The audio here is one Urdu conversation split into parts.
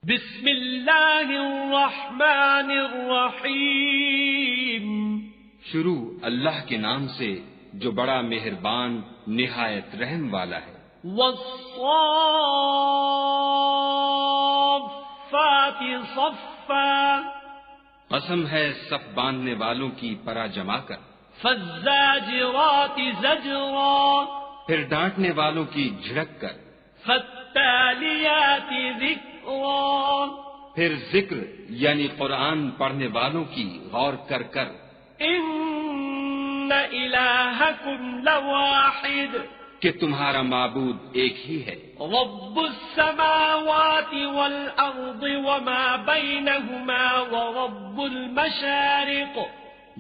بسم اللہ الرحمن الرحیم۔ شروع اللہ کے نام سے جو بڑا مہربان نہایت رحم والا ہے۔ والصافات صفا، قسم ہے صف باندھنے والوں کی پرا جما کر۔ فالزاجرات زجرا، پھر ڈانٹنے والوں کی جھڑک کر۔ فالتالیات ذکرا، پھر ذکر یعنی قرآن پڑھنے والوں کی غور کر کر۔ ان الہکم لواحد، کہ تمہارا معبود ایک ہی ہے۔ رب السماوات والارض وما بینہما ورب المشارق،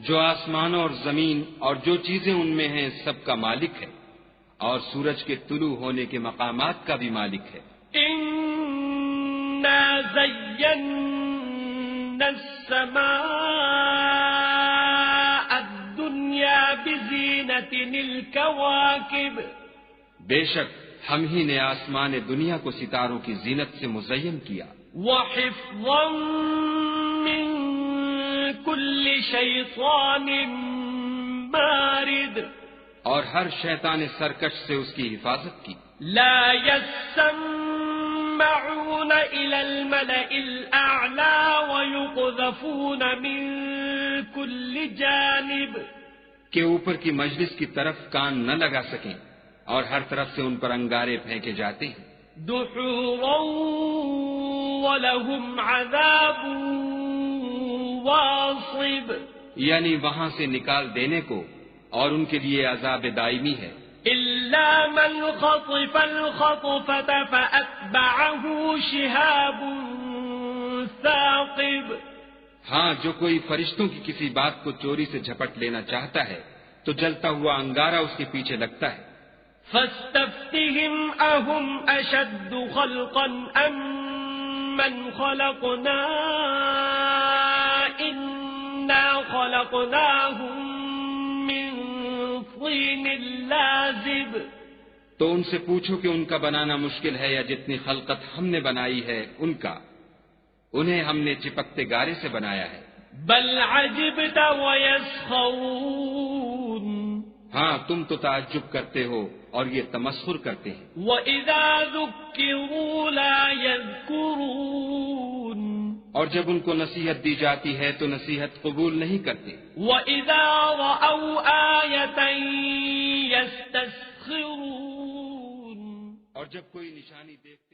جو آسمانوں اور زمین اور جو چیزیں ان میں ہیں سب کا مالک ہے، اور سورج کے طلوع ہونے کے مقامات کا بھی مالک ہے۔ انا زینا السماء الدنیا بزینۃ الکواکب، بے شک ہم ہی نے آسمان دنیا کو ستاروں کی زینت سے مزین کیا۔ وحفظا من کل شیطان مارد، اور ہر شیطان سرکش سے اس کی حفاظت کی۔ لا يسمعون إلى الملأ الأعلى ويقذفون من كل جانب، کہ اوپر کی مجلس کی طرف کان نہ لگا سکیں اور ہر طرف سے ان پر انگارے پھینکے جاتے ہیں۔ دحورا ولهم عذاب واصب، یعنی وہاں سے نکال دینے کو اور ان کے لیے عذاب دائمی ہے۔ إلا من خطف الخطفة فأتبعه شهاب ثاقب، ہاں جو کوئی فرشتوں کی کسی بات کو چوری سے جھپٹ لینا چاہتا ہے تو جلتا ہوا انگارہ اس کے پیچھے لگتا ہے۔ فاستفتهم أهم أشد خلقا أم من خلقنا إنا خلقناهم من طين لازب، تو ان سے پوچھو کہ ان کا بنانا مشکل ہے یا جتنی خلقت ہم نے بنائی ہے ان کا، انہیں ہم نے چپکتے گارے سے بنایا ہے۔ بل عجبت ويسخرون، ہاں تم تو تعجب کرتے ہو اور یہ تمسخر کرتے ہیں۔ وإذا ذكروا لا يذكرون، اور جب ان کو نصیحت دی جاتی ہے تو نصیحت قبول نہیں کرتے۔ وإذا رأوا آية يستسخرون، اور جب کوئی نشانی دیکھ